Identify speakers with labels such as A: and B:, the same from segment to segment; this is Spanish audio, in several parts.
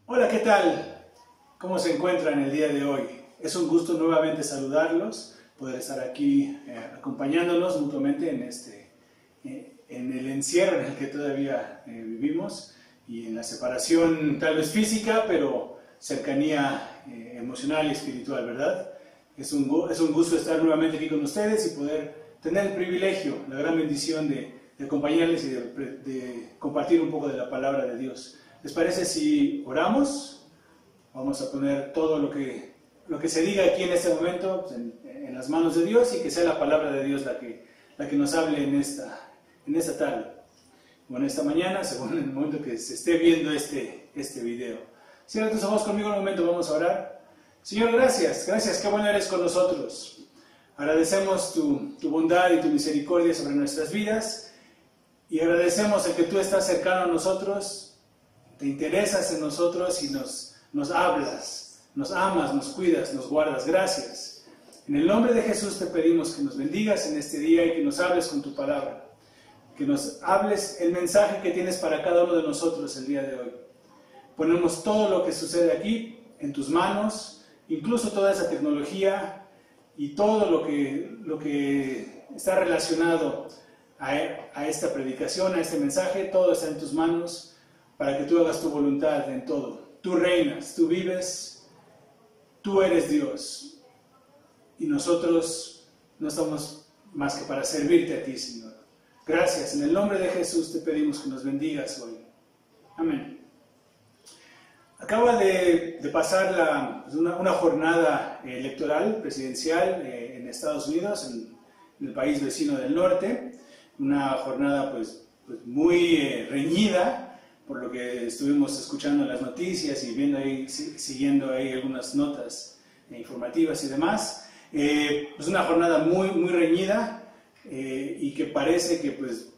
A: Hola, ¿qué tal? ¿Cómo se encuentran el día de hoy? Es un gusto nuevamente saludarlos, poder estar aquí acompañándonos mutuamente en el encierro en el que todavía vivimos y en la separación tal vez física, pero cercanía emocional y espiritual, ¿verdad? Es un gusto estar nuevamente aquí con ustedes y poder tener el privilegio, la gran bendición de acompañarles y de compartir un poco de la palabra de Dios. ¿Les parece si oramos? Vamos a poner todo lo que se diga aquí en este momento pues, en las manos de Dios y que sea la palabra de Dios la que nos hable en esta tarde o en esta mañana, según el momento que se esté viendo este video. Cierra tus ojos conmigo un momento, vamos a orar. Señor, gracias, qué bueno eres con nosotros. Agradecemos tu bondad y tu misericordia sobre nuestras vidas y agradecemos el que tú estás cercano a nosotros, te interesas en nosotros y nos hablas, nos amas, nos cuidas, nos guardas. Gracias. En el nombre de Jesús te pedimos que nos bendigas en este día y que nos hables con tu palabra, que nos hables el mensaje que tienes para cada uno de nosotros el día de hoy. Ponemos todo lo que sucede aquí en tus manos, incluso toda esa tecnología y todo lo que está relacionado a esta predicación, a este mensaje, todo está en tus manos para que tú hagas tu voluntad en todo. Tú reinas, tú vives, tú eres Dios y nosotros no estamos más que para servirte a ti, Señor. Gracias, en el nombre de Jesús te pedimos que nos bendigas hoy. Amén. Acaba de pasar una jornada electoral presidencial en Estados Unidos, en el país vecino del norte, una jornada pues muy reñida, por lo que estuvimos escuchando en las noticias y siguiendo ahí algunas notas informativas y demás. Pues una jornada muy reñida y que parece que pues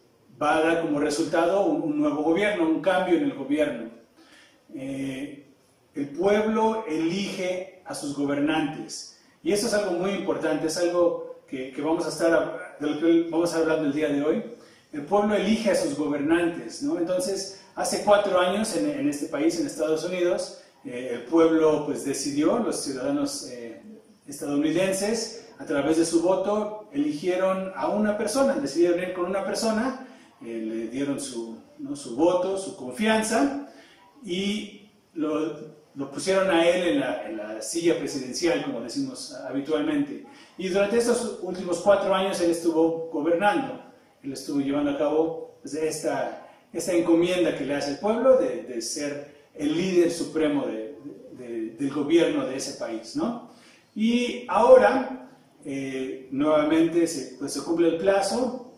A: va a dar como resultado un nuevo gobierno, un cambio en el gobierno. El pueblo elige a sus gobernantes y eso es algo muy importante, es algo de lo que vamos a estar hablando el día de hoy. El pueblo elige a sus gobernantes, ¿no? Entonces, hace 4 años en este país, en Estados Unidos, el pueblo pues decidió, los ciudadanos estadounidenses, a través de su voto, eligieron a una persona, decidieron ir con una persona, le dieron su voto, su confianza, y lo pusieron a él en la silla presidencial, como decimos habitualmente. Y durante estos últimos 4 años él estuvo gobernando, él estuvo llevando a cabo pues, esta encomienda que le hace el pueblo de ser el líder supremo del gobierno de ese país, ¿no? Y ahora, nuevamente, se cumple el plazo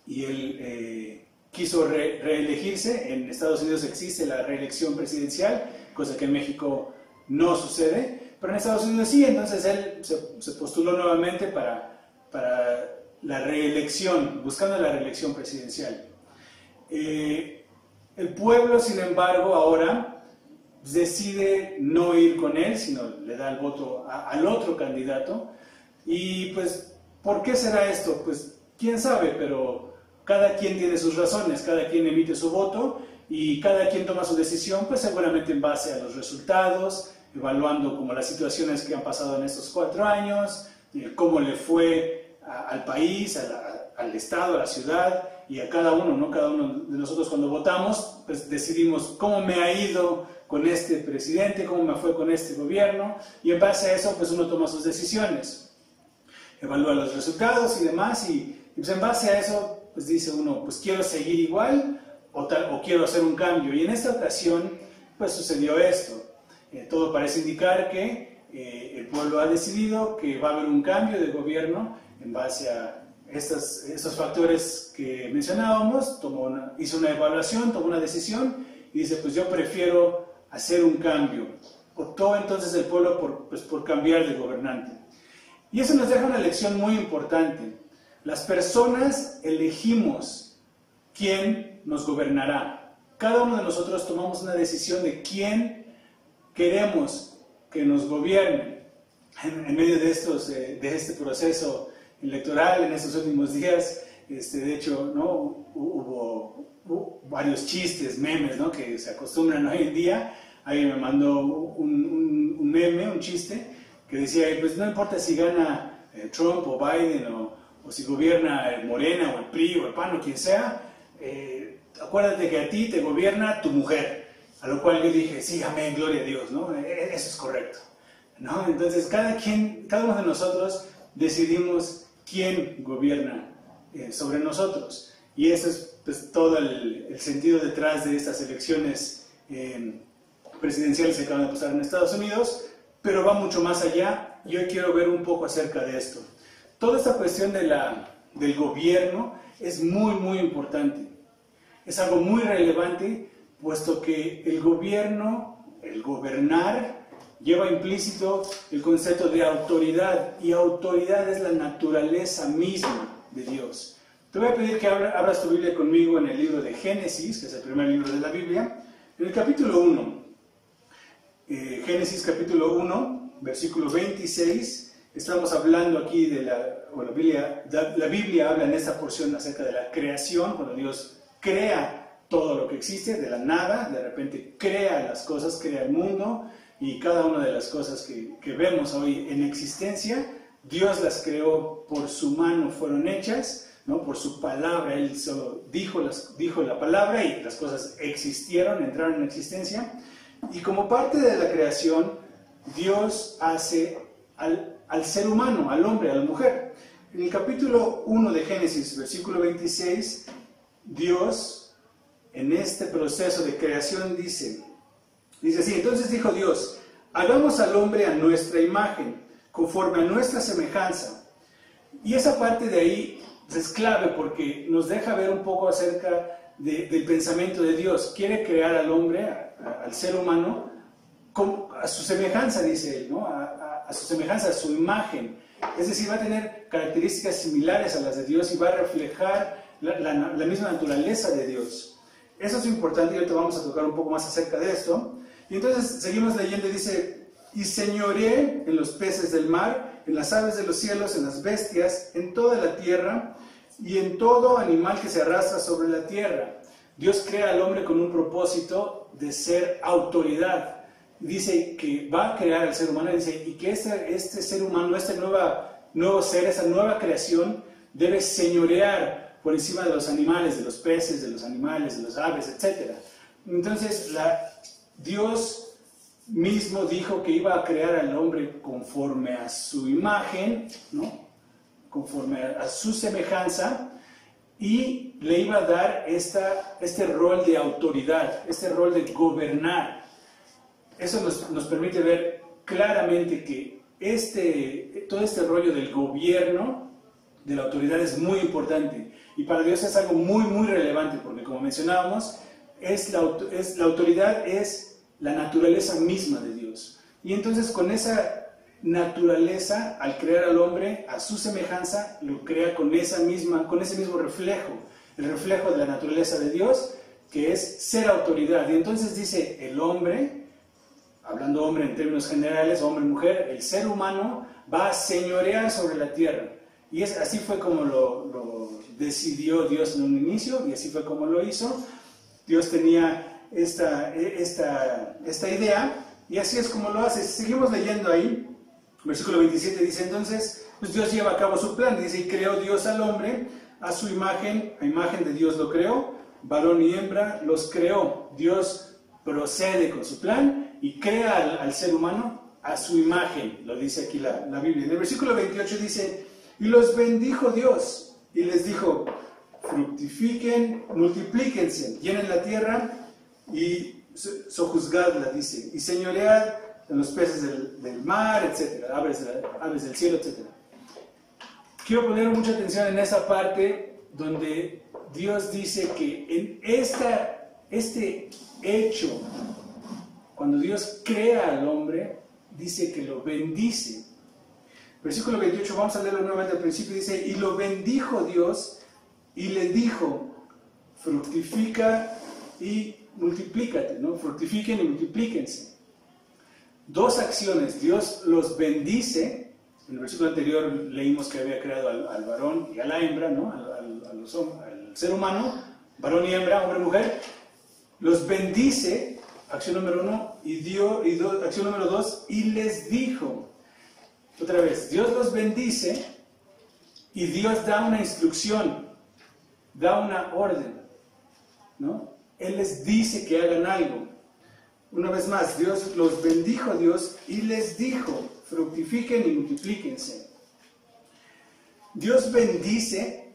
A: y él quiso reelegirse. En Estados Unidos existe la reelección presidencial, cosa que en México no sucede, pero en Estados Unidos sí. Entonces él se postuló nuevamente para la reelección, buscando la reelección presidencial. El pueblo, sin embargo, ahora decide no ir con él, sino le da el voto al otro candidato. Y pues, ¿por qué será esto? Pues, quién sabe, pero cada quien tiene sus razones, cada quien emite su voto y cada quien toma su decisión, pues seguramente en base a los resultados, evaluando como las situaciones que han pasado en estos 4 años, cómo le fue al país, al estado, a la ciudad y a cada uno, ¿no? Cada uno de nosotros cuando votamos, pues decidimos cómo me ha ido con este presidente, cómo me fue con este gobierno, y en base a eso, pues uno toma sus decisiones, evalúa los resultados y demás, y pues en base a eso, pues dice uno, pues quiero seguir igual o quiero hacer un cambio. Y en esta ocasión, pues sucedió esto. Todo parece indicar que el pueblo ha decidido que va a haber un cambio de gobierno en base a estos factores que mencionábamos. Hizo una evaluación, tomó una decisión y dice, pues yo prefiero hacer un cambio. Optó entonces el pueblo por cambiar de gobernante. Y eso nos deja una lección muy importante. Las personas elegimos quién nos gobernará. Cada uno de nosotros tomamos una decisión de quién queremos que nos gobierne. En medio de este proceso electoral, en estos últimos días, de hecho, ¿no? hubo varios chistes, memes, ¿no? Que se acostumbran hoy en día alguien me mandó un meme, un chiste, que decía, pues no importa si gana Trump o Biden o si gobierna Morena o el PRI o el PAN o quien sea, acuérdate que a ti te gobierna tu mujer. A lo cual yo dije, sí, amén, gloria a Dios, ¿no? Eso es correcto, ¿no? Entonces, cada uno de nosotros decidimos quién gobierna sobre nosotros. Y eso es pues, todo el sentido detrás de estas elecciones presidenciales que acaban de pasar en Estados Unidos, pero va mucho más allá y hoy quiero ver un poco acerca de esto. Toda esta cuestión del gobierno es muy, muy importante. Es algo muy relevante, puesto que el gobierno, el gobernar, lleva implícito el concepto de autoridad, y autoridad es la naturaleza misma de Dios. Te voy a pedir que abras tu Biblia conmigo en el libro de Génesis, que es el primer libro de la Biblia, en el capítulo 1. Génesis capítulo 1, versículo 26. Estamos hablando aquí de la Biblia habla en esta porción acerca de la creación, cuando Dios crea todo lo que existe, de la nada, de repente crea las cosas, crea el mundo, y cada una de las cosas que vemos hoy en existencia, Dios las creó por su mano, fueron hechas, ¿no? Por su palabra. Él solo dijo la palabra y las cosas existieron, entraron en existencia. Y como parte de la creación, Dios hace al ser humano, al hombre, a la mujer. En el capítulo 1 de Génesis, versículo 26, Dios, en este proceso de creación, dice así: entonces dijo Dios, hagamos al hombre a nuestra imagen, conforme a nuestra semejanza. Y esa parte de ahí es clave porque nos deja ver un poco acerca del pensamiento de Dios. Quiere crear al hombre, al ser humano, a su semejanza, dice él, ¿no? A su semejanza, a su imagen. Es decir, va a tener características similares a las de Dios y va a reflejar la misma naturaleza de Dios. Eso es importante y ahorita vamos a tocar un poco más acerca de esto. Y entonces seguimos leyendo y dice: y señoreé en los peces del mar, en las aves de los cielos, en las bestias, en toda la tierra y en todo animal que se arrastra sobre la tierra. Dios crea al hombre con un propósito de ser autoridad. Dice que va a crear al ser humano, dice, y que este ser humano, este nuevo ser, esa nueva creación, debe señorear por encima de los animales, de los peces, de los animales, de los aves, etc. Entonces, Dios mismo dijo que iba a crear al hombre conforme a su imagen, ¿no? Conforme a su semejanza, y le iba a dar este rol de autoridad, este rol de gobernar. Eso nos permite ver claramente que todo este rollo del gobierno, de la autoridad, es muy importante. Y para Dios es algo muy, muy relevante, porque como mencionábamos, la autoridad es la naturaleza misma de Dios. Y entonces con esa naturaleza, al crear al hombre a su semejanza, lo crea con ese mismo reflejo, el reflejo de la naturaleza de Dios, que es ser autoridad. Y entonces dice el hombre, hablando hombre en términos generales, hombre, mujer, el ser humano va a señorear sobre la tierra. Y así fue como lo decidió Dios en un inicio, y así fue como lo hizo. Dios tenía esta idea, y así es como lo hace. Seguimos leyendo ahí, versículo 27 dice: entonces, pues Dios lleva a cabo su plan, dice, y creó Dios al hombre, a su imagen, a imagen de Dios lo creó, varón y hembra los creó. Dios procede con su plan y crea al ser humano a su imagen, lo dice aquí la Biblia. En el versículo 28 dice: y los bendijo Dios, y les dijo, fructifiquen, multiplíquense, llenen la tierra y sojuzgadla, dice, y señoread en los peces del mar, etc., aves del cielo, etc. Quiero poner mucha atención en esa parte donde Dios dice que en este hecho, cuando Dios crea al hombre, dice que lo bendice. Versículo 28, vamos a leerlo nuevamente al principio, dice: y lo bendijo Dios y le dijo, fructifica y multiplícate, ¿no? Fructifiquen y multiplíquense. Dos acciones. Dios los bendice. En el versículo anterior leímos que había creado al varón y a la hembra, ¿no? Al ser humano, varón y hembra, hombre y mujer. Los bendice, acción número 1, acción número 2, y les dijo. Otra vez, Dios los bendice y Dios da una instrucción, da una orden, ¿no? Él les dice que hagan algo. Una vez más, Dios los bendijo, Dios, y les dijo, fructifiquen y multiplíquense. Dios bendice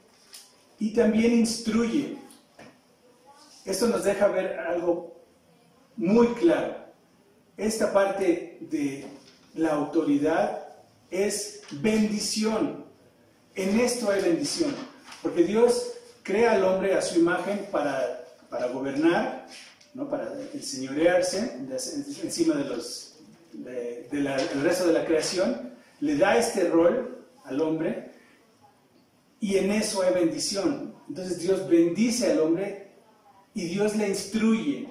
A: y también instruye. Esto nos deja ver algo muy claro. Esta parte de la autoridad es bendición. En esto hay bendición. Porque Dios crea al hombre a su imagen para gobernar, ¿no? Para enseñorearse encima del resto de la creación. Le da este rol al hombre y en eso hay bendición. Entonces Dios bendice al hombre y Dios le instruye,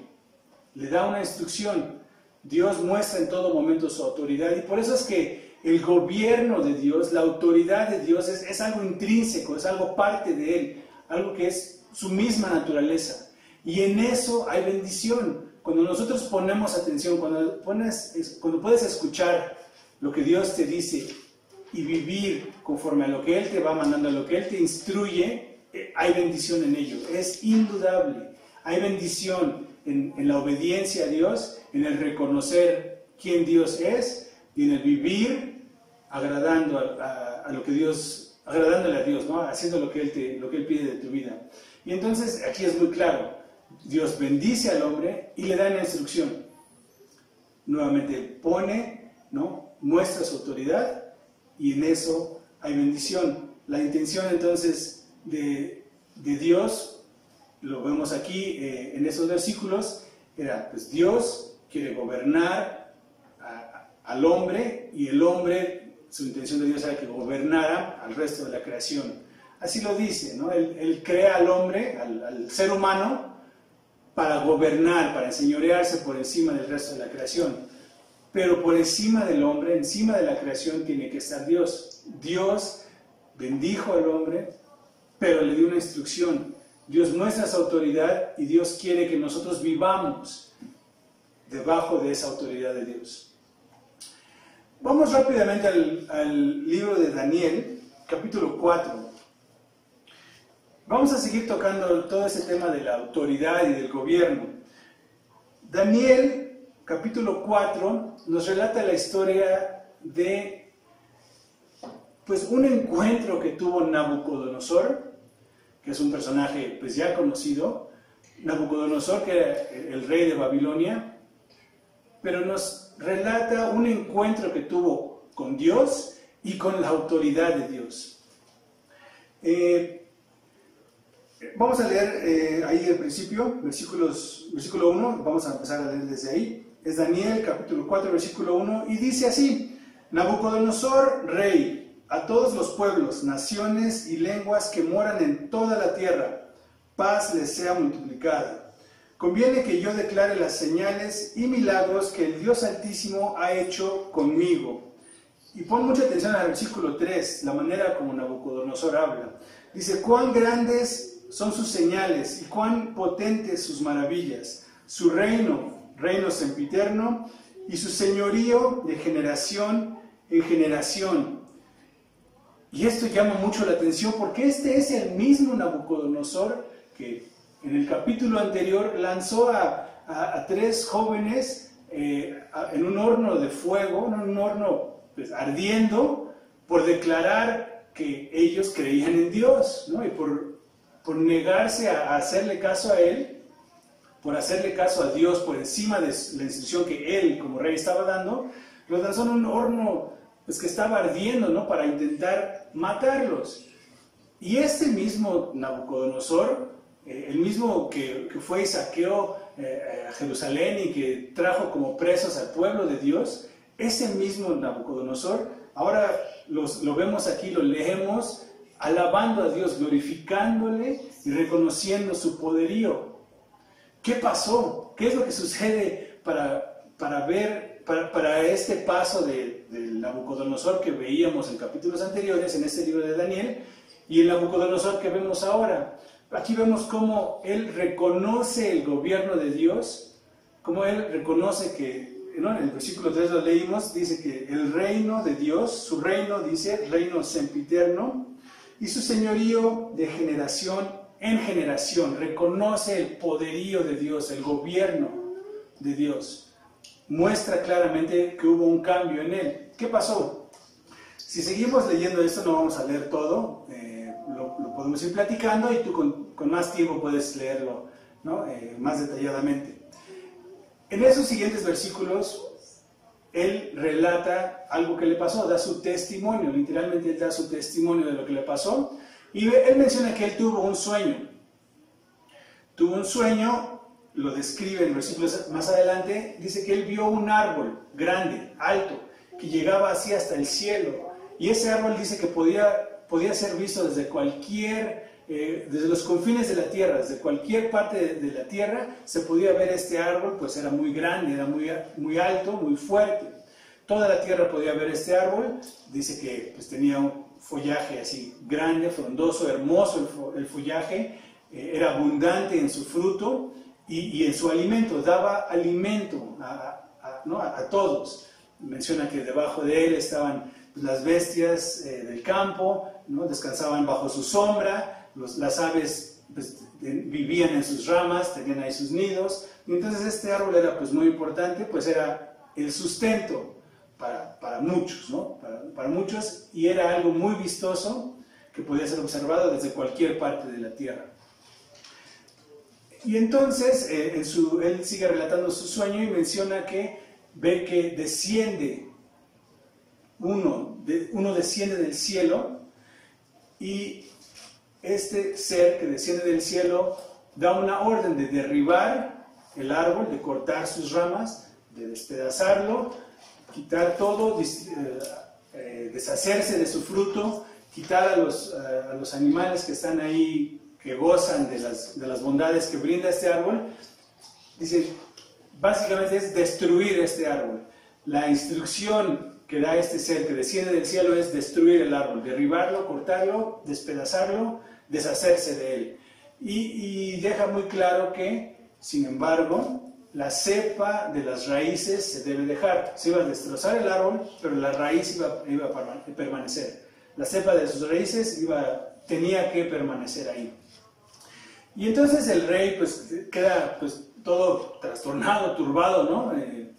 A: le da una instrucción. Dios muestra en todo momento su autoridad y por eso es que el gobierno de Dios, la autoridad de Dios es algo intrínseco, es algo parte de Él, algo que es su misma naturaleza. Y en eso hay bendición. Cuando nosotros ponemos atención, cuando puedes escuchar lo que Dios te dice y vivir conforme a lo que Él te va mandando, a lo que Él te instruye, hay bendición en ello. Es indudable. Hay bendición en la obediencia a Dios, en el reconocer quién Dios es y en el vivir agradando a lo que Dios, agradándole a Dios, ¿no? Haciendo lo que Él pide de tu vida. Y entonces aquí es muy claro, Dios bendice al hombre y le da una instrucción. Nuevamente pone, ¿no? Muestra su autoridad y en eso hay bendición. La intención entonces de Dios, lo vemos aquí en esos versículos, era pues Dios quiere gobernar al hombre y el hombre, su intención de Dios era que gobernara al resto de la creación. Así lo dice, ¿no? Él crea al hombre, al ser humano, para gobernar, para enseñorearse por encima del resto de la creación. Pero por encima del hombre, encima de la creación, tiene que estar Dios. Dios bendijo al hombre, pero le dio una instrucción. Dios muestra su autoridad y Dios quiere que nosotros vivamos debajo de esa autoridad de Dios. Vamos rápidamente al libro de Daniel, capítulo 4. Vamos a seguir tocando todo ese tema de la autoridad y del gobierno. Daniel, capítulo 4, nos relata la historia de pues, un encuentro que tuvo Nabucodonosor, que es un personaje pues, ya conocido. Nabucodonosor, que era el rey de Babilonia, pero nos relata un encuentro que tuvo con Dios y con la autoridad de Dios. Vamos a leer ahí el principio, versículo 1, vamos a empezar a leer desde ahí. Es Daniel, capítulo 4, versículo 1, y dice así: Nabucodonosor, rey, a todos los pueblos, naciones y lenguas que moran en toda la tierra, paz les sea multiplicada. Conviene que yo declare las señales y milagros que el Dios Altísimo ha hecho conmigo. Y pon mucha atención al versículo 3, la manera como Nabucodonosor habla. Dice: cuán grandes son sus señales y cuán potentes sus maravillas. Su reino sempiterno, y su señorío de generación en generación. Y esto llama mucho la atención porque este es el mismo Nabucodonosor que en el capítulo anterior lanzó a tres jóvenes en un horno de fuego, en un horno pues, ardiendo, por declarar que ellos creían en Dios, ¿no? Y por negarse a hacerle caso a Él, por hacerle caso a Dios por encima de la instrucción que Él como rey estaba dando, los lanzó en un horno pues, que estaba ardiendo, ¿no? Para intentar matarlos. Y este mismo Nabucodonosor, el mismo que fue y saqueó a Jerusalén y que trajo como presos al pueblo de Dios, ese mismo Nabucodonosor, ahora lo vemos aquí, lo leemos, alabando a Dios, glorificándole y reconociendo su poderío. ¿Qué pasó? ¿Qué es lo que sucede para este paso del Nabucodonosor que veíamos en capítulos anteriores, en este libro de Daniel, y el Nabucodonosor que vemos ahora? Aquí vemos cómo él reconoce el gobierno de Dios, cómo él reconoce que ¿no? En el versículo 3 lo leímos, dice que el reino de Dios, su reino, dice, reino sempiterno, y su señorío de generación en generación. Reconoce el poderío de Dios, el gobierno de Dios. Muestra claramente que hubo un cambio en él. ¿Qué pasó? Si seguimos leyendo esto, no vamos a leer todo, lo podemos ir platicando y tú con más tiempo puedes leerlo, ¿no? Más detalladamente. En esos siguientes versículos, él relata algo que le pasó, da su testimonio, literalmente él da su testimonio de lo que le pasó, y él menciona que él tuvo un sueño. Tuvo un sueño, lo describe en versículos más adelante, dice que él vio un árbol grande, alto, que llegaba así hasta el cielo, y ese árbol dice que podía ser visto desde desde los confines de la tierra, desde cualquier parte de la tierra, se podía ver este árbol, pues era muy grande, era muy alto, muy fuerte. Toda la tierra podía ver este árbol, dice que pues, tenía un follaje así grande, frondoso, hermoso el follaje, era abundante en su fruto y en su alimento, daba alimento a todos. Menciona que debajo de él estaban las bestias del campo, ¿no? Descansaban bajo su sombra, las aves pues, vivían en sus ramas, tenían ahí sus nidos, y entonces este árbol era pues, muy importante, pues era el sustento para muchos, ¿no? Para muchos, y era algo muy vistoso que podía ser observado desde cualquier parte de la tierra. Y entonces él sigue relatando su sueño y menciona que ve que desciende uno desciende del cielo, y este ser que desciende del cielo da una orden de derribar el árbol, de cortar sus ramas, de despedazarlo, quitar todo, deshacerse de su fruto, quitar a los animales que están ahí, que gozan de las bondades que brinda este árbol. Dice, básicamente es destruir este árbol. La instrucción que da este ser que desciende del cielo es destruir el árbol, derribarlo, cortarlo, despedazarlo, deshacerse de él. Y deja muy claro que, sin embargo, la cepa de las raíces se debe dejar. Se iba a destrozar el árbol, pero la raíz iba a permanecer. La cepa de sus raíces tenía que permanecer ahí. Y entonces el rey pues, queda pues, todo trastornado, turbado, ¿no?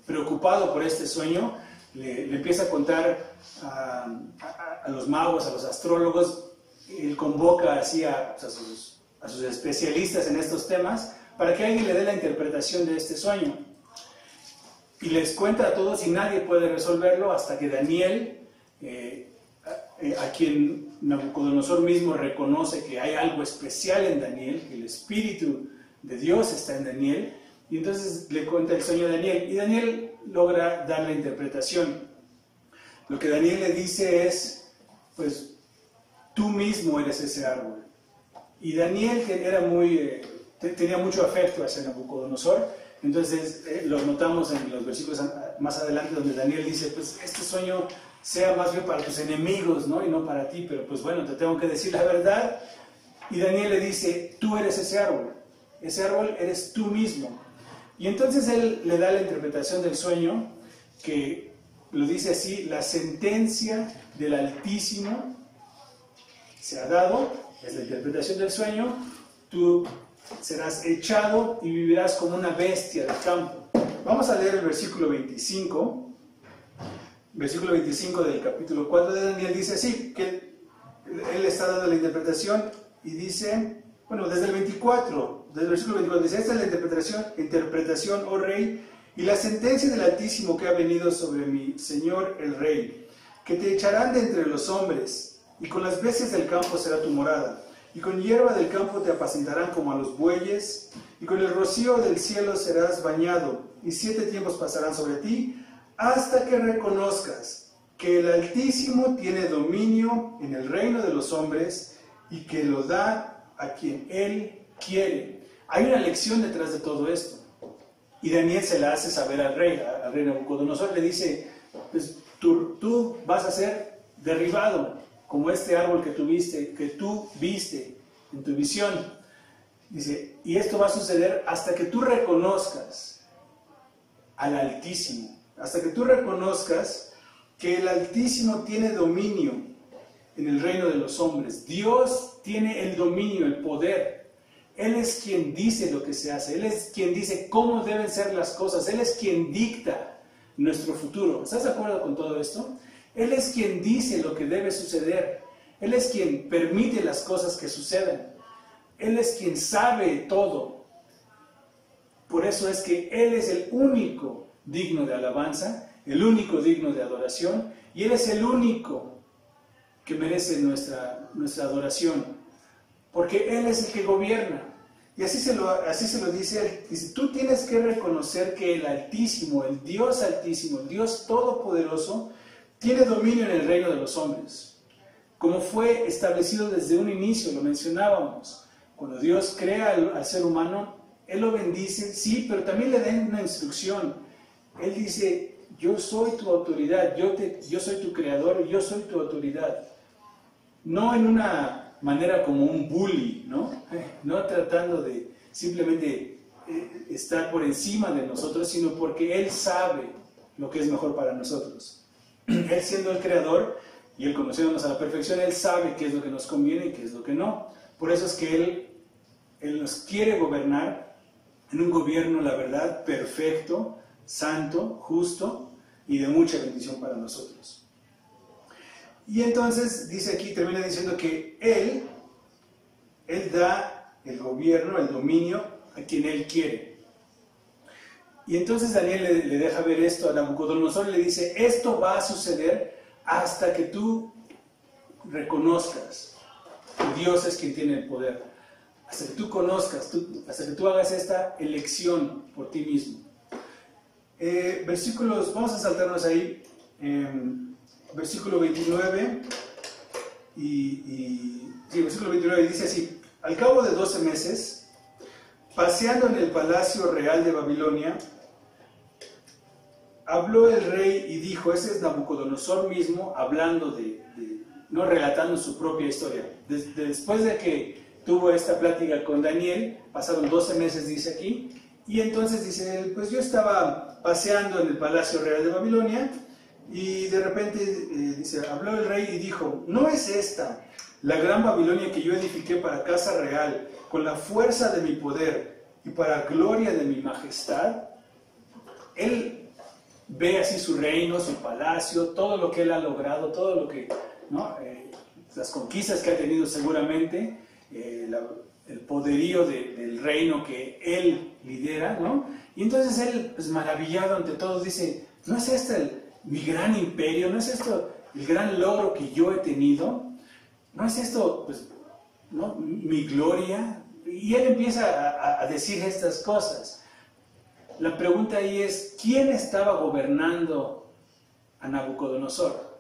A: Preocupado por este sueño. Le empieza a contar a los magos, a los astrólogos. Él convoca así a sus especialistas en estos temas para que alguien le dé la interpretación de este sueño. Y les cuenta a todos y nadie puede resolverlo hasta que Daniel, a quien Nabucodonosor mismo reconoce que hay algo especial en Daniel, que el Espíritu de Dios está en Daniel, y entonces le cuenta el sueño a Daniel, y Daniel logra dar la interpretación. Lo que Daniel le dice es, pues, tú mismo eres ese árbol. Y Daniel, que era tenía mucho afecto hacia Nabucodonosor, entonces lo notamos en los versículos más adelante donde Daniel dice, pues este sueño sea más bien para tus enemigos, ¿no? Y no para ti, pero pues bueno, te tengo que decir la verdad. Y Daniel le dice, tú eres ese árbol eres tú mismo. Y entonces él le da la interpretación del sueño, que lo dice así, la sentencia del Altísimo se ha dado, es la interpretación del sueño, tú serás echado y vivirás como una bestia del campo. Vamos a leer el versículo 25. Versículo 25 del capítulo 4 de Daniel dice así, que él está dando la interpretación y dice, bueno, desde el 24, desde el versículo 24, dice, esta es la interpretación, oh rey, y la sentencia del Altísimo que ha venido sobre mi señor el rey, que te echarán de entre los hombres, y con las bestias del campo será tu morada, y con hierba del campo te apacentarán como a los bueyes, y con el rocío del cielo serás bañado, y 7 tiempos pasarán sobre ti, hasta que reconozcas que el Altísimo tiene dominio en el reino de los hombres y que lo da a quien Él quiere. Hay una lección detrás de todo esto. Y Daniel se la hace saber al rey Nabucodonosor. Le dice, pues, tú vas a ser derribado como este árbol que tú viste en tu visión. Dice, y esto va a suceder hasta que tú reconozcas al Altísimo. hasta que tú reconozcas que el Altísimo tiene dominio en el reino de los hombres. Dios tiene el dominio, el poder. Él es quien dice lo que se hace. Él es quien dice cómo deben ser las cosas. Él es quien dicta nuestro futuro. ¿Estás de acuerdo con todo esto? Él es quien dice lo que debe suceder. Él es quien permite las cosas que sucedan. Él es quien sabe todo. Por eso es que Él es el único digno de alabanza, el único digno de adoración, y Él es el único que merece nuestra adoración, porque Él es el que gobierna. Y así se lo dice Él. Dice, tú tienes que reconocer que el Altísimo, el Dios Todopoderoso, tiene dominio en el reino de los hombres, como fue establecido desde un inicio, lo mencionábamos. Cuando Dios crea al ser humano, Él lo bendice, sí, pero también le da una instrucción. Él dice, yo soy tu autoridad, yo soy tu creador, yo soy tu autoridad. No en una manera como un bully, ¿no? No tratando de simplemente estar por encima de nosotros, sino porque Él sabe lo que es mejor para nosotros. Él siendo el creador y Él conociéndonos a la perfección, Él sabe qué es lo que nos conviene y qué es lo que no. Por eso es que Él nos quiere gobernar en un gobierno, la verdad, perfecto, santo, justo y de mucha bendición para nosotros. Y entonces dice aquí, termina diciendo que Él da el gobierno, el dominio a quien Él quiere. Y entonces Daniel le deja ver esto a Nabucodonosor y le dice, esto va a suceder hasta que tú reconozcas que Dios es quien tiene el poder. Hasta que tú conozcas, hasta que tú hagas esta elección por ti mismo. Versículos, vamos a saltarnos ahí, versículo 29, versículo 29 dice así, al cabo de 12 meses, paseando en el palacio real de Babilonia, habló el rey y dijo, ese es Nabucodonosor mismo, hablando no relatando su propia historia. Después de que tuvo esta plática con Daniel, pasaron 12 meses, dice aquí, y entonces dice él, pues yo estaba paseando en el palacio real de Babilonia, y de repente, dice, habló el rey y dijo, ¿no es esta la gran Babilonia que yo edifiqué para casa real, con la fuerza de mi poder y para gloria de mi majestad? Él ve así su reino, su palacio, todo lo que él ha logrado, todo lo que, ¿no? Las conquistas que ha tenido seguramente, el poderío del reino que él lidera, ¿no? Y entonces él, pues maravillado ante todos, dice, ¿no es este mi gran imperio? ¿No es esto el gran logro que yo he tenido? ¿No es esto, pues, ¿no? mi gloria? Y él empieza a decir estas cosas. La pregunta ahí es, ¿quién estaba gobernando a Nabucodonosor?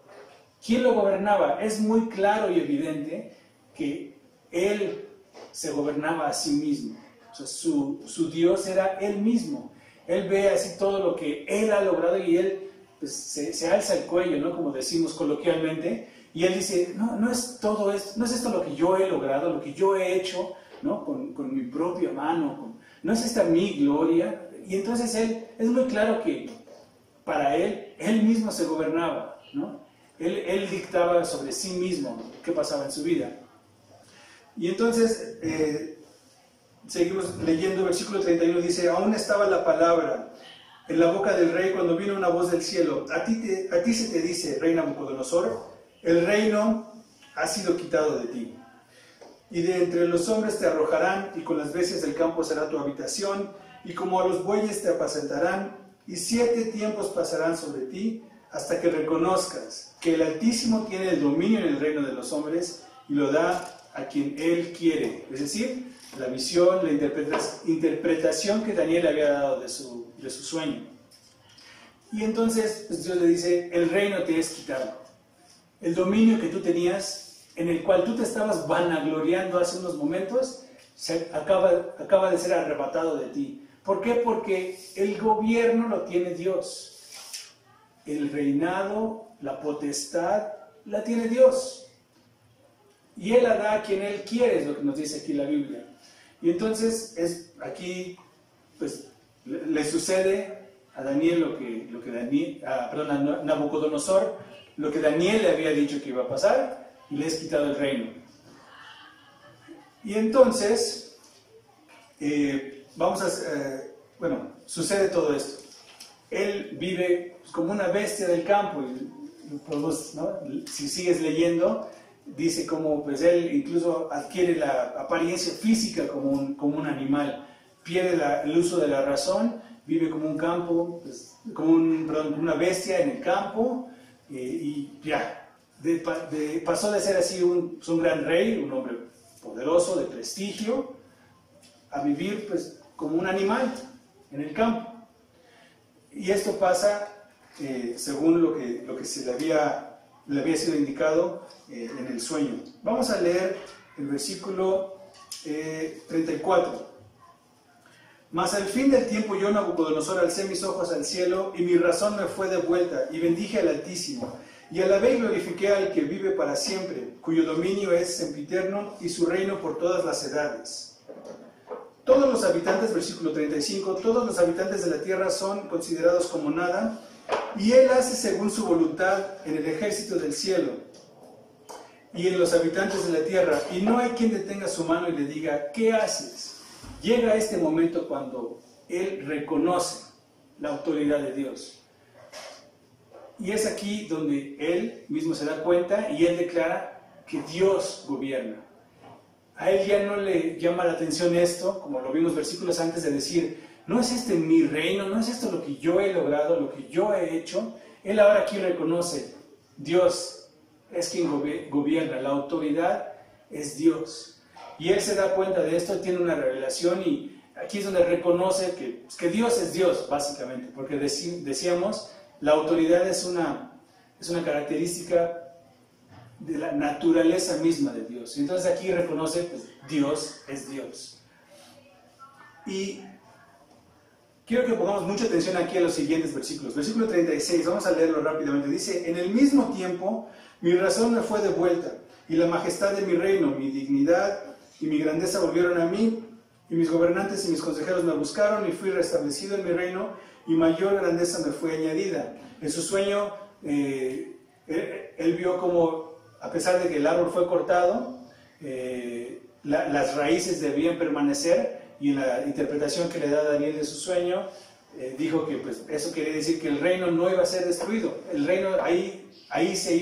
A: ¿Quién lo gobernaba? Es muy claro y evidente que él se gobernaba a sí mismo. O sea, su Dios era él mismo. Él ve así todo lo que él ha logrado y él pues, se alza el cuello, ¿no? Como decimos coloquialmente, y él dice, no es todo esto, no es esto lo que yo he logrado, lo que yo he hecho, ¿no? Con mi propia mano, no es esta mi gloria. Y entonces él, es muy claro que para él mismo se gobernaba, ¿no? Él dictaba sobre sí mismo qué pasaba en su vida. Y entonces, seguimos leyendo, versículo 31, dice, aún estaba la palabra en la boca del rey cuando vino una voz del cielo, a ti se te dice, rey Nabucodonosor, el reino ha sido quitado de ti. Y de entre los hombres te arrojarán, y con las bestias del campo será tu habitación, y como a los bueyes te apacentarán, y 7 tiempos pasarán sobre ti, hasta que reconozcas que el Altísimo tiene el dominio en el reino de los hombres, y lo da a quien Él quiere. Es decir, la visión, la interpretación que Daniel había dado de su sueño. Y entonces pues Dios le dice, el reino te es quitado. El dominio que tú tenías, en el cual tú te estabas vanagloriando hace unos momentos, acaba de ser arrebatado de ti. ¿Por qué? Porque el gobierno lo tiene Dios. El reinado, la potestad, la tiene Dios. Y Él la da a quien Él quiere, es lo que nos dice aquí la Biblia. Y entonces, aquí, pues, le sucede a Daniel a Nabucodonosor lo que Daniel le había dicho que iba a pasar y le has quitado el reino. Y entonces, sucede todo esto. Él vive como una bestia del campo, y podemos, ¿no? Si sigues leyendo, dice como pues él incluso adquiere la apariencia física como un animal, pierde el uso de la razón, vive como un campo, pues, como una bestia en el campo, y ya, pasó de ser así un gran rey, un hombre poderoso, de prestigio, a vivir pues como un animal en el campo. Y esto pasa según lo que se le había sido indicado en el sueño. Vamos a leer el versículo 34. Mas al fin del tiempo yo, Nabucodonosor, alcé mis ojos al cielo, y mi razón me fue devuelta, y bendije al Altísimo, y alabé y glorifiqué al que vive para siempre, cuyo dominio es sempiterno, y su reino por todas las edades. Todos los habitantes, versículo 35, todos los habitantes de la tierra son considerados como nada, y él hace según su voluntad en el ejército del cielo y en los habitantes de la tierra, y no hay quien detenga su mano y le diga, ¿qué haces? Llega este momento cuando él reconoce la autoridad de Dios. Y es aquí donde él mismo se da cuenta y él declara que Dios gobierna. A él ya no le llama la atención esto, como lo vimos versículos antes, de decir, no es este mi reino, no es esto lo que yo he logrado, lo que yo he hecho. Él ahora aquí reconoce, Dios es quien gobierna, la autoridad es Dios. Y él se da cuenta de esto, tiene una revelación, y aquí es donde reconoce que Dios es Dios, básicamente, porque decíamos, la autoridad es una característica de la naturaleza misma de Dios. Entonces aquí reconoce, pues, Dios es Dios. Y quiero que pongamos mucha atención aquí a los siguientes versículos. Versículo 36, vamos a leerlo rápidamente. Dice, en el mismo tiempo mi razón me fue devuelta, y la majestad de mi reino, mi dignidad y mi grandeza volvieron a mí, y mis gobernantes y mis consejeros me buscaron, y fui restablecido en mi reino, y mayor grandeza me fue añadida. En su sueño, él vio como, a pesar de que el árbol fue cortado, las raíces debían permanecer, y en la interpretación que le da Daniel de su sueño, dijo que pues, eso quería decir que el reino no iba a ser destruido. El reino ahí se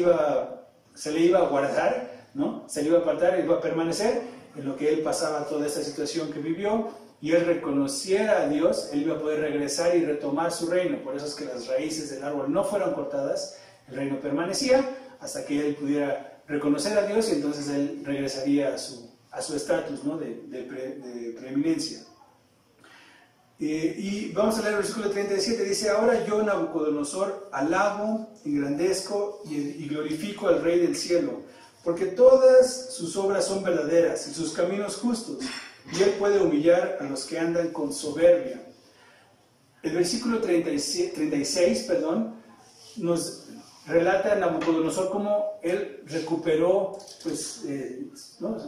A: le iba a guardar, ¿no? Se le iba a apartar, iba a permanecer en lo que él pasaba toda esta situación que vivió, y él reconociera a Dios, él iba a poder regresar y retomar su reino. Por eso es que las raíces del árbol no fueron cortadas, el reino permanecía hasta que él pudiera reconocer a Dios, y entonces él regresaría a su estatus, ¿no? de preeminencia. Y vamos a leer el versículo 37, dice, ahora yo, Nabucodonosor, alabo, engrandezco y glorifico al Rey del cielo, porque todas sus obras son verdaderas y sus caminos justos, y él puede humillar a los que andan con soberbia. El versículo 36, nos relata a Nabucodonosor cómo él recuperó pues, ¿no?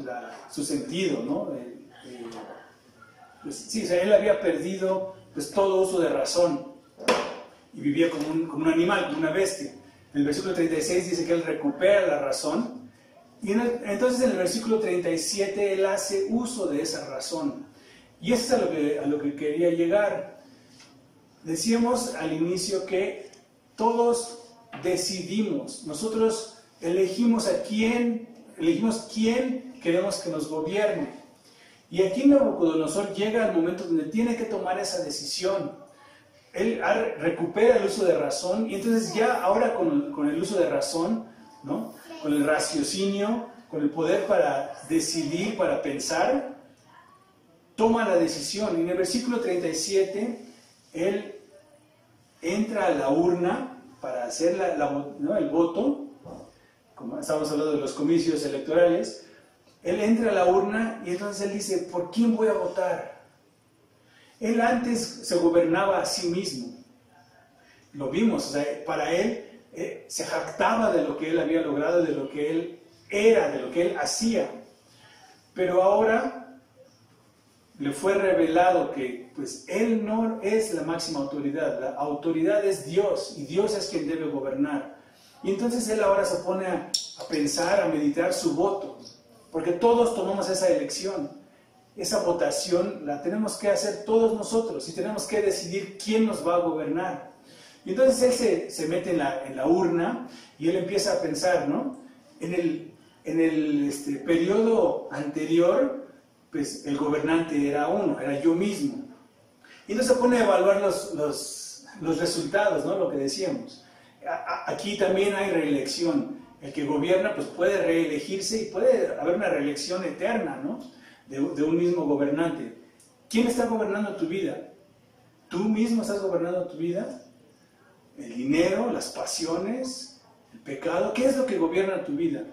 A: su sentido, ¿no? Pues, sí, o sea, él había perdido pues, todo uso de razón y vivía como un animal, como una bestia. En el versículo 36 dice que él recupera la razón, y entonces en el versículo 37 él hace uso de esa razón. Y eso es a lo que quería llegar. Decíamos al inicio que todos decidimos, nosotros elegimos quién queremos que nos gobierne. Y aquí Nabucodonosor llega al momento donde tiene que tomar esa decisión. Él recupera el uso de razón, y entonces ya ahora con el uso de razón, ¿no? Con el raciocinio, con el poder para decidir, para pensar, toma la decisión. Y en el versículo 37, él entra a la urna para hacer ¿no? el voto, como estamos hablando de los comicios electorales. Él entra a la urna y entonces él dice, ¿por quién voy a votar? Él antes se gobernaba a sí mismo. Lo vimos, o sea, para él se jactaba de lo que él había logrado, de lo que él era, de lo que él hacía. Pero ahora, le fue revelado que pues él no es la máxima autoridad, la autoridad es Dios y Dios es quien debe gobernar. Y entonces él ahora se pone a pensar, a meditar su voto, porque todos tomamos esa elección. Esa votación la tenemos que hacer todos nosotros y tenemos que decidir quién nos va a gobernar. Y entonces él se mete en la urna y él empieza a pensar, ¿no? En el periodo anterior, pues el gobernante era uno, era yo mismo. Y entonces se pone a evaluar los resultados, ¿no? Lo que decíamos. Aquí también hay reelección. El que gobierna pues puede reelegirse y puede haber una reelección eterna, ¿no? De un mismo gobernante. ¿Quién está gobernando tu vida? ¿Tú mismo estás gobernando tu vida? ¿El dinero, las pasiones, el pecado? ¿Qué es lo que gobierna tu vida?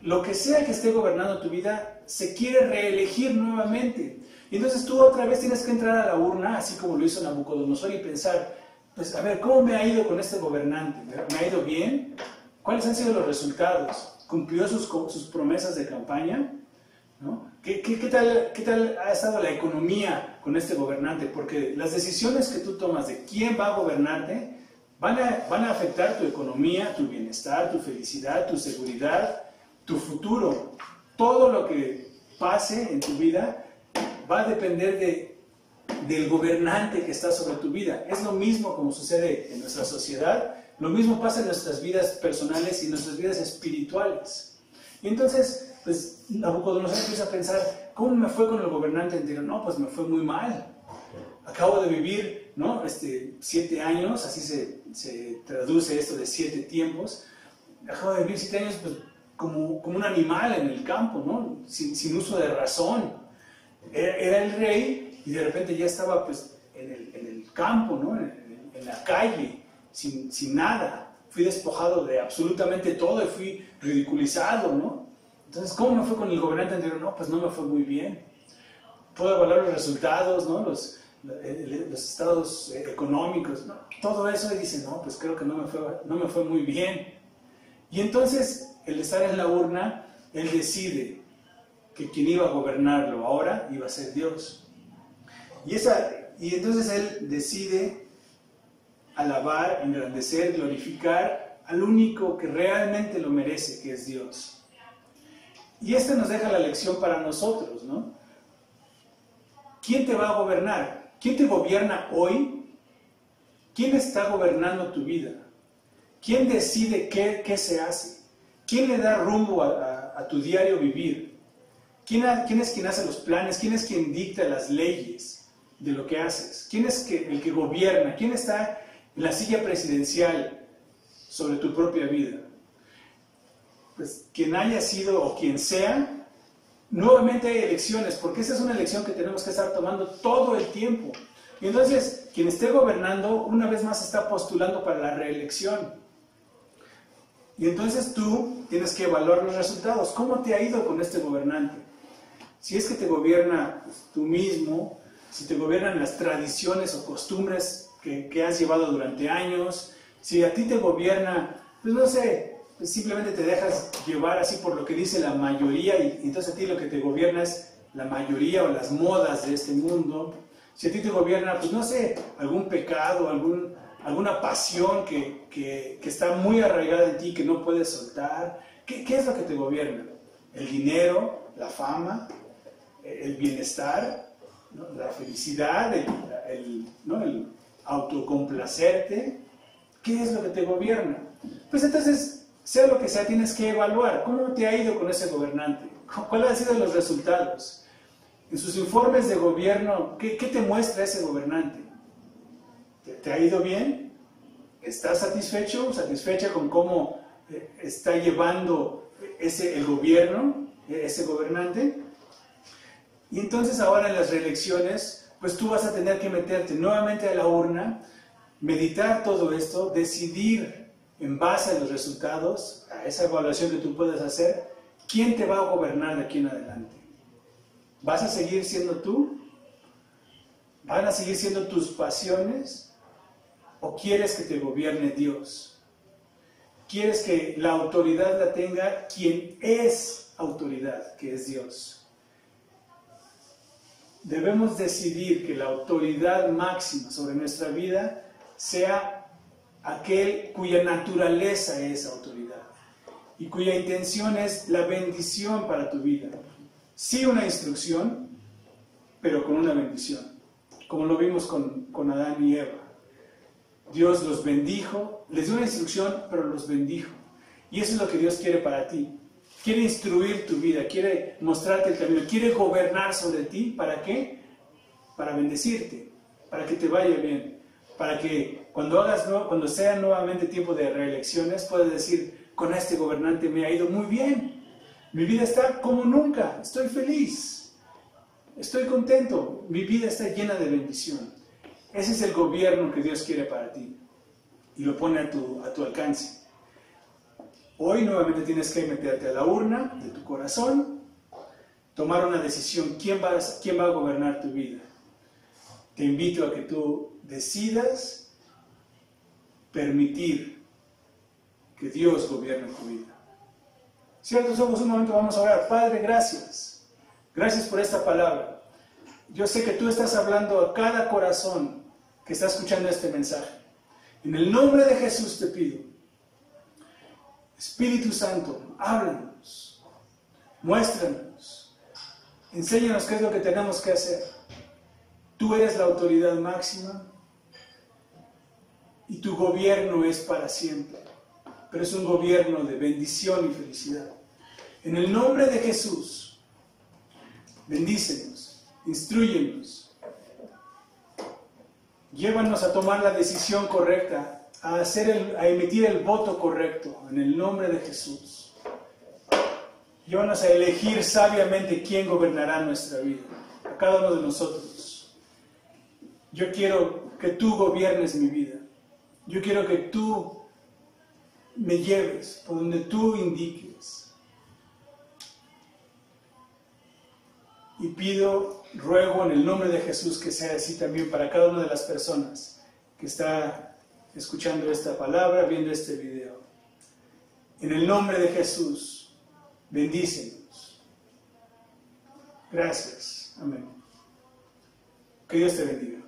A: Lo que sea que esté gobernando tu vida se quiere reelegir nuevamente. Y entonces tú otra vez tienes que entrar a la urna, así como lo hizo Nabucodonosor, y pensar, pues a ver, ¿cómo me ha ido con este gobernante? ¿Me ha ido bien? ¿Cuáles han sido los resultados? ¿Cumplió sus promesas de campaña? ¿No? ¿Qué tal ha estado la economía con este gobernante? Porque las decisiones que tú tomas de quién va a gobernarte van a afectar tu economía, tu bienestar, tu felicidad, tu seguridad, tu futuro. Todo lo que pase en tu vida va a depender del gobernante que está sobre tu vida. Es lo mismo como sucede en nuestra sociedad, lo mismo pasa en nuestras vidas personales y en nuestras vidas espirituales. Y entonces, pues Nabucodonosor empieza a pensar, ¿cómo me fue con el gobernante anterior? No, pues me fue muy mal. Acabo de vivir, ¿no? 7 años, así se traduce esto de 7 tiempos. Acabo de vivir 7 años pues, como un animal en el campo, ¿no? Sin uso de razón. Era el rey y de repente ya estaba pues, en el campo, ¿no? En la calle, sin nada. Fui despojado de absolutamente todo y fui ridiculizado, ¿no? Entonces, ¿cómo me fue con el gobernante anterior? No, pues no me fue muy bien. Puedo evaluar los resultados, ¿no? Los estados económicos, ¿no? Todo eso y dice, no, pues creo que no me fue muy bien. Y entonces, el estar en la urna, él decide que quien iba a gobernarlo ahora iba a ser Dios. Y entonces él decide alabar, engrandecer, glorificar al único que realmente lo merece, que es Dios. Y esto nos deja la lección para nosotros, ¿no? ¿Quién te va a gobernar? ¿Quién te gobierna hoy? ¿Quién está gobernando tu vida? ¿Quién decide qué se hace? ¿Quién le da rumbo a tu diario vivir? ¿Quién es quien hace los planes? ¿Quién es quien dicta las leyes de lo que haces? ¿Quién es el que gobierna? ¿Quién está en la silla presidencial sobre tu propia vida? Pues quien haya sido o quien sea, nuevamente hay elecciones, porque esa es una elección que tenemos que estar tomando todo el tiempo. Y entonces, quien esté gobernando, una vez más está postulando para la reelección. Y entonces tú tienes que evaluar los resultados. ¿Cómo te ha ido con este gobernante? Si es que te gobierna pues, tú mismo, si te gobiernan las tradiciones o costumbres que has llevado durante años, si a ti te gobierna, pues no sé, pues simplemente te dejas llevar así por lo que dice la mayoría y entonces a ti lo que te gobierna es la mayoría o las modas de este mundo. Si a ti te gobierna, pues no sé, algún pecado, alguna pasión que está muy arraigada en ti, que no puedes soltar. ¿Qué es lo que te gobierna? ¿El dinero, la fama, el bienestar, ¿no? La felicidad, el autocomplacerte? ¿Qué es lo que te gobierna? Pues entonces, sea lo que sea, tienes que evaluar cómo te ha ido con ese gobernante, cuáles han sido los resultados. En sus informes de gobierno, ¿qué te muestra ese gobernante? ¿Te ha ido bien? ¿Estás satisfecho o satisfecha con cómo está llevando el gobierno, ese gobernante? Y entonces ahora en las reelecciones, pues tú vas a tener que meterte nuevamente a la urna, meditar todo esto, decidir en base a los resultados, a esa evaluación que tú puedes hacer, quién te va a gobernar de aquí en adelante. ¿Vas a seguir siendo tú? ¿Van a seguir siendo tus pasiones? ¿O quieres que te gobierne Dios? ¿Quieres que la autoridad la tenga quien es autoridad, que es Dios? debemos decidir que la autoridad máxima sobre nuestra vida sea aquel cuya naturaleza es autoridad y cuya intención es la bendición para tu vida. Sí, una instrucción, pero con una bendición, como lo vimos con Adán y Eva. Dios los bendijo, les dio una instrucción, pero los bendijo. Y eso es lo que Dios quiere para ti. Quiere instruir tu vida, quiere mostrarte el camino, quiere gobernar sobre ti. ¿Para qué? Para bendecirte, para que te vaya bien, para que cuando sea nuevamente tiempo de reelecciones puedas decir, con este gobernante me ha ido muy bien, mi vida está como nunca, estoy feliz, estoy contento, mi vida está llena de bendición. Ese es el gobierno que Dios quiere para ti y lo pone a tu alcance. Hoy nuevamente tienes que meterte a la urna de tu corazón, tomar una decisión, quién va a gobernar tu vida. Te invito a que tú decidas permitir que Dios gobierne tu vida. Cierra tus ojos un momento, vamos a orar. Padre, gracias. Gracias por esta palabra. Yo sé que tú estás hablando a cada corazón que está escuchando este mensaje. En el nombre de Jesús te pido, Espíritu Santo, háblanos, muéstranos, enséñanos qué es lo que tenemos que hacer. Tú eres la autoridad máxima y tu gobierno es para siempre, pero es un gobierno de bendición y felicidad. En el nombre de Jesús, bendícenos, instrúyenos, llévanos a tomar la decisión correcta, a emitir el voto correcto, en el nombre de Jesús. Llévanos a elegir sabiamente quién gobernará nuestra vida, a cada uno de nosotros. Yo quiero que tú gobiernes mi vida. Yo quiero que tú me lleves por donde tú indiques. Y ruego en el nombre de Jesús que sea así también para cada una de las personas que está escuchando esta palabra, viendo este video. En el nombre de Jesús, bendícenos. Gracias. Amén. Que Dios te bendiga.